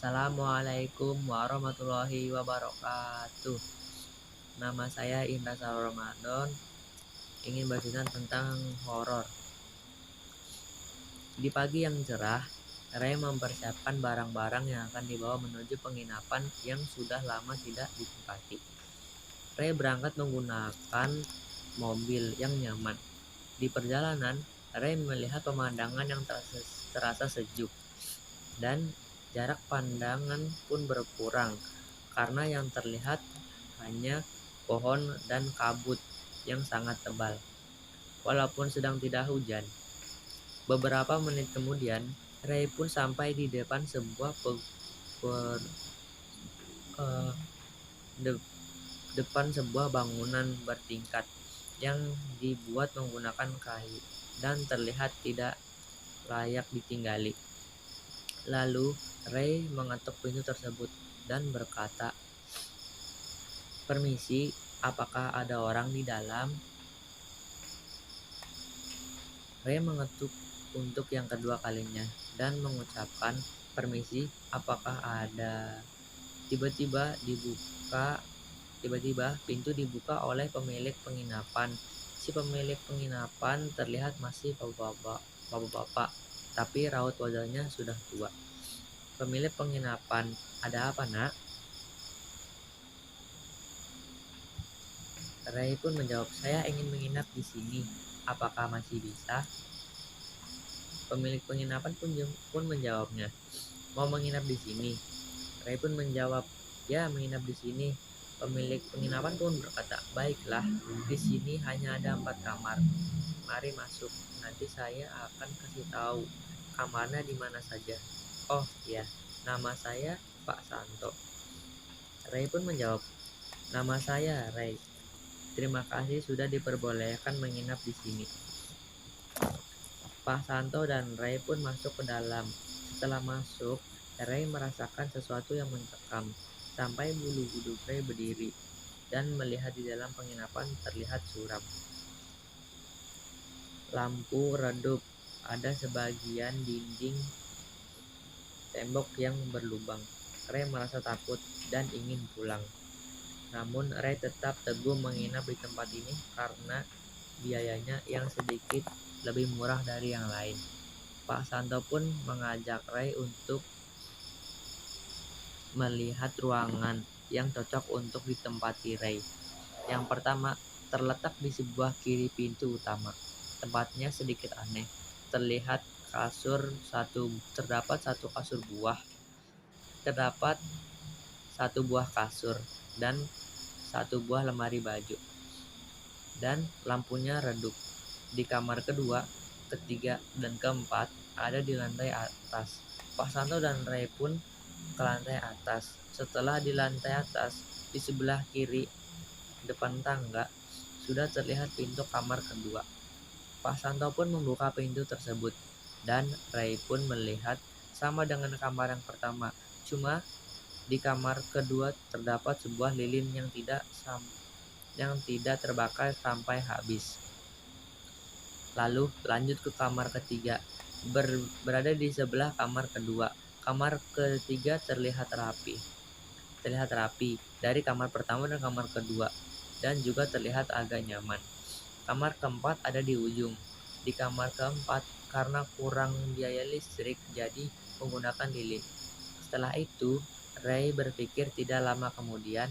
Assalamualaikum warahmatullahi wabarakatuh. Nama saya Indra Sarul Ramadan, ingin bercerita tentang horor. Di pagi yang cerah, Ray mempersiapkan barang-barang yang akan dibawa menuju penginapan yang sudah lama tidak ditempati. Ray berangkat menggunakan mobil yang nyaman. Di perjalanan, Ray melihat pemandangan yang terasa sejuk, dan jarak pandangan pun berkurang karena yang terlihat hanya pohon dan kabut yang sangat tebal. Walaupun sedang tidak hujan, beberapa menit kemudian Ray pun sampai di depan sebuah eh, depan sebuah bangunan bertingkat yang dibuat menggunakan kayu dan terlihat tidak layak ditinggali. Lalu Ray mengetuk pintu tersebut dan berkata, "Permisi, apakah ada orang di dalam?" Ray mengetuk untuk yang kedua kalinya dan mengucapkan, "Permisi, apakah ada?" Tiba-tiba pintu dibuka oleh pemilik penginapan. Si pemilik penginapan terlihat masih bapak-bapak, tapi raut wajahnya sudah tua. Pemilik penginapan, "Ada apa, Nak?" Ray pun menjawab, "Saya ingin menginap di sini. Apakah masih bisa?" Pemilik penginapan pun menjawabnya, "Mau menginap di sini?" Ray pun menjawab, "Ya, menginap di sini." Pemilik penginapan pun berkata, "Baiklah, di sini hanya ada 4 kamar. Mari masuk. Nanti saya akan kasih tahu kamarnya di mana saja." "Oh ya, nama saya Pak Santo." Ray pun menjawab, "Nama saya Ray. Terima kasih sudah diperbolehkan menginap di sini." Pak Santo dan Ray pun masuk ke dalam. Setelah masuk, Ray merasakan sesuatu yang mencekam sampai bulu kuduk Ray berdiri dan melihat di dalam penginapan terlihat suram. Lampu redup, ada sebagian dinding tembok yang berlubang. Ray merasa takut dan ingin pulang. Namun Ray tetap teguh menginap di tempat ini karena biayanya yang sedikit lebih murah dari yang lain. Pak Santo pun mengajak Ray untuk melihat ruangan yang cocok untuk ditempati Ray. Yang pertama terletak di sebelah kiri pintu utama. Tempatnya sedikit aneh. Terdapat satu kasur buah. Terdapat satu buah kasur dan satu buah lemari baju. Dan lampunya redup. Di kamar kedua, ketiga, dan keempat ada di lantai atas. Pak Santo dan Ray pun ke lantai atas. Setelah di lantai atas, di sebelah kiri depan tangga, sudah terlihat pintu kamar kedua. Pak Santo pun membuka pintu tersebut, dan Ray pun melihat sama dengan kamar yang pertama. Cuma di kamar kedua terdapat sebuah lilin yang tidak terbakar sampai habis. Lalu lanjut ke kamar ketiga, berada di sebelah kamar kedua. Kamar ketiga terlihat rapi dari kamar pertama dan kamar kedua, dan juga terlihat agak nyaman. Kamar keempat ada di ujung. Di kamar keempat, karena kurang biaya listrik, jadi menggunakan lilin. Setelah itu, Ray berpikir tidak lama kemudian,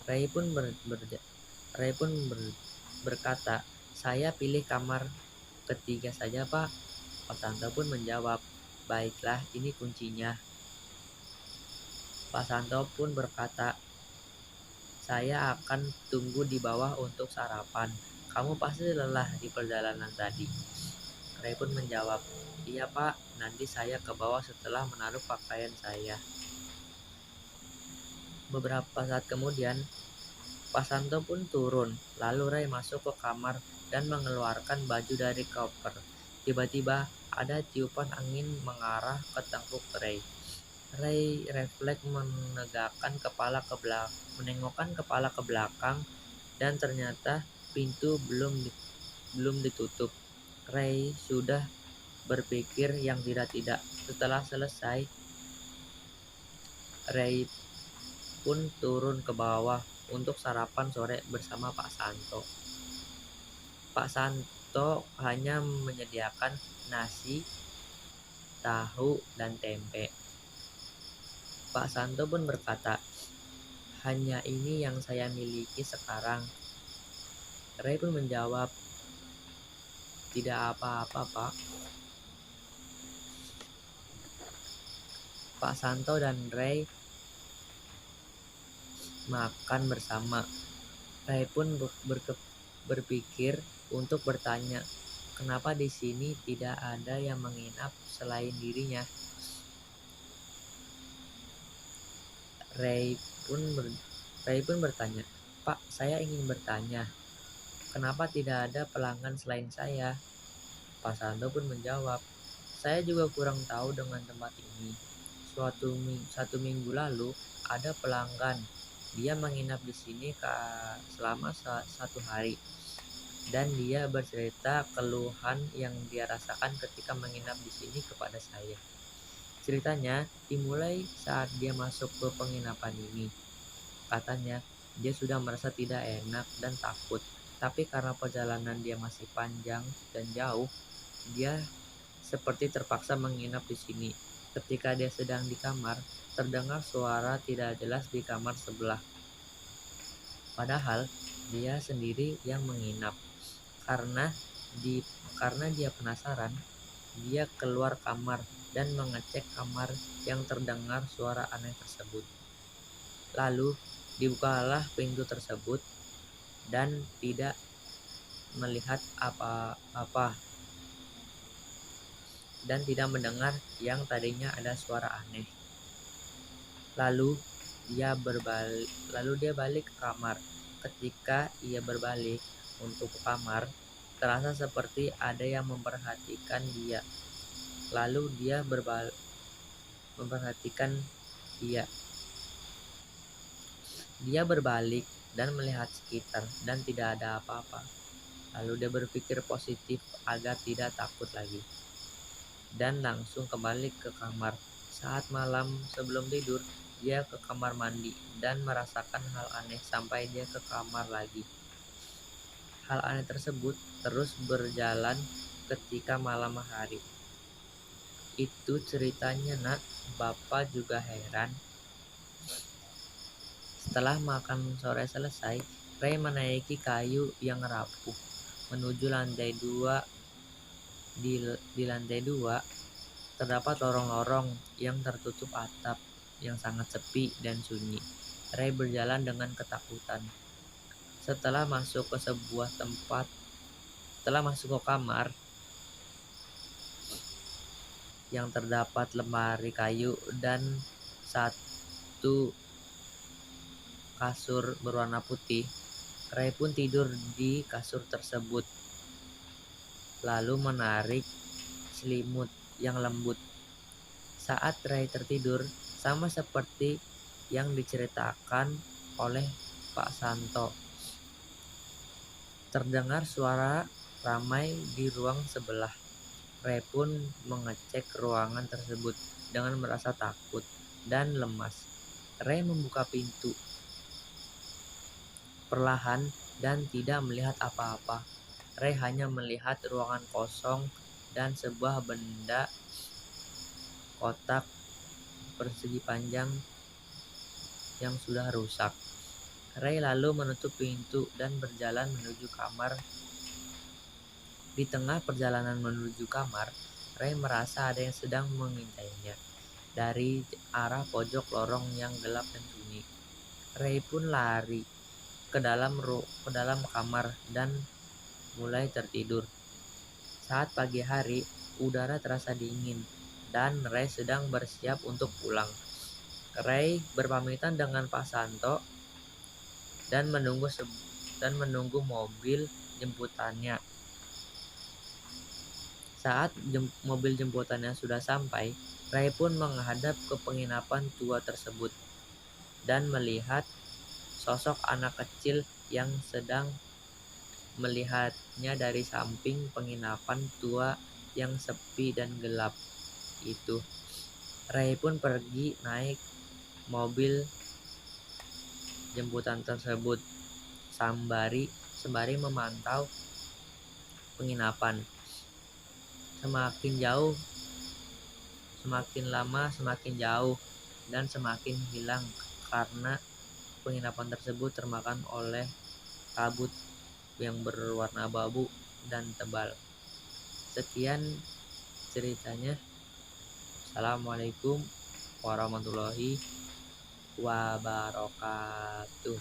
Ray pun berkata, "Saya pilih kamar ketiga saja, Pak." Pak Santo pun menjawab, "Baiklah, ini kuncinya." Pak Santo pun berkata, "Saya akan tunggu di bawah untuk sarapan. Kamu pasti lelah di perjalanan tadi." Ray pun menjawab, "Iya, Pak, nanti saya ke bawah setelah menaruh pakaian saya." Beberapa saat kemudian, Pak Santo pun turun. Lalu Ray masuk ke kamar dan mengeluarkan baju dari koper. Tiba-tiba ada tiupan angin mengarah ke tengkuk Ray. Ray refleks menengokkan kepala ke belakang, dan ternyata pintu belum belum ditutup. Ray sudah berpikir yang tidak-tidak. Setelah selesai, Ray pun turun ke bawah untuk sarapan sore bersama Pak Santo. Pak Santo hanya menyediakan nasi, tahu, dan tempe. Pak Santo pun berkata, "Hanya ini yang saya miliki sekarang." Ray pun menjawab, "Tidak apa-apa, Pak." Pak Santo dan Ray makan bersama. Ray pun berpikir untuk bertanya, kenapa di sini tidak ada yang menginap selain dirinya. Ray pun bertanya, "Pak, saya ingin bertanya, kenapa tidak ada pelanggan selain saya?" Pak Santo pun menjawab, "Saya juga kurang tahu dengan tempat ini. Satu minggu lalu ada pelanggan. Dia menginap di sini selama 1 hari. Dan dia bercerita keluhan yang dia rasakan ketika menginap di sini kepada saya. Ceritanya dimulai saat dia masuk ke penginapan ini. Katanya, dia sudah merasa tidak enak dan takut. Tapi karena perjalanan dia masih panjang dan jauh, dia seperti terpaksa menginap di sini. Ketika dia sedang di kamar, terdengar suara tidak jelas di kamar sebelah. Padahal dia sendiri yang menginap. Karena dia penasaran, dia keluar kamar dan mengecek kamar yang terdengar suara aneh tersebut. Lalu dibukalah pintu tersebut dan tidak melihat apa-apa dan tidak mendengar yang tadinya ada suara aneh. Lalu dia balik ke kamar. Ketika ia berbalik untuk ke kamar, terasa seperti ada yang memperhatikan dia. Lalu dia memperhatikan dia. Dia berbalik dan melihat sekitar dan tidak ada apa-apa. Lalu dia berpikir positif agar tidak takut lagi. Dan langsung kembali ke kamar. Saat malam sebelum tidur, dia ke kamar mandi dan merasakan hal aneh sampai dia ke kamar lagi. Hal aneh tersebut terus berjalan ketika malam hari. Itu ceritanya, Nak. Bapak juga heran. Setelah makan sore selesai, Ray menaiki kayu yang rapuh menuju lantai 2. Di lantai 2 terdapat lorong-lorong yang tertutup atap yang sangat sepi dan sunyi. Ray berjalan dengan ketakutan. Setelah masuk ke kamar yang terdapat lemari kayu dan satu kasur berwarna putih, Ray pun tidur di kasur tersebut, lalu menarik selimut yang lembut. Saat Ray tertidur, sama seperti yang diceritakan oleh Pak Santo, terdengar suara ramai di ruang sebelah. Ray pun mengecek ruangan tersebut dengan merasa takut dan lemas. Ray membuka pintu perlahan dan tidak melihat apa-apa. Ray hanya melihat ruangan kosong dan sebuah benda kotak persegi panjang yang sudah rusak. Ray lalu menutup pintu dan berjalan menuju kamar. Di tengah perjalanan menuju kamar, Ray merasa ada yang sedang mengintainya dari arah pojok lorong yang gelap dan sunyi. Ray pun lari ke dalam kamar dan mulai tertidur. Saat pagi hari, udara terasa dingin dan Ray sedang bersiap untuk pulang. Ray berpamitan dengan Pak Santo dan menunggu mobil jemputannya. Saat mobil jemputannya sudah sampai, Ray pun menghadap ke penginapan tua tersebut dan melihat sosok anak kecil yang sedang melihatnya dari samping penginapan tua yang sepi dan gelap itu. Ray pun pergi naik mobil jemputan tersebut sembari memantau penginapan. Semakin jauh, semakin lama semakin jauh dan semakin hilang karena penginapan tersebut termakan oleh kabut yang berwarna abu-abu dan tebal. Sekian ceritanya. Assalamualaikum warahmatullahi wabarakatuh.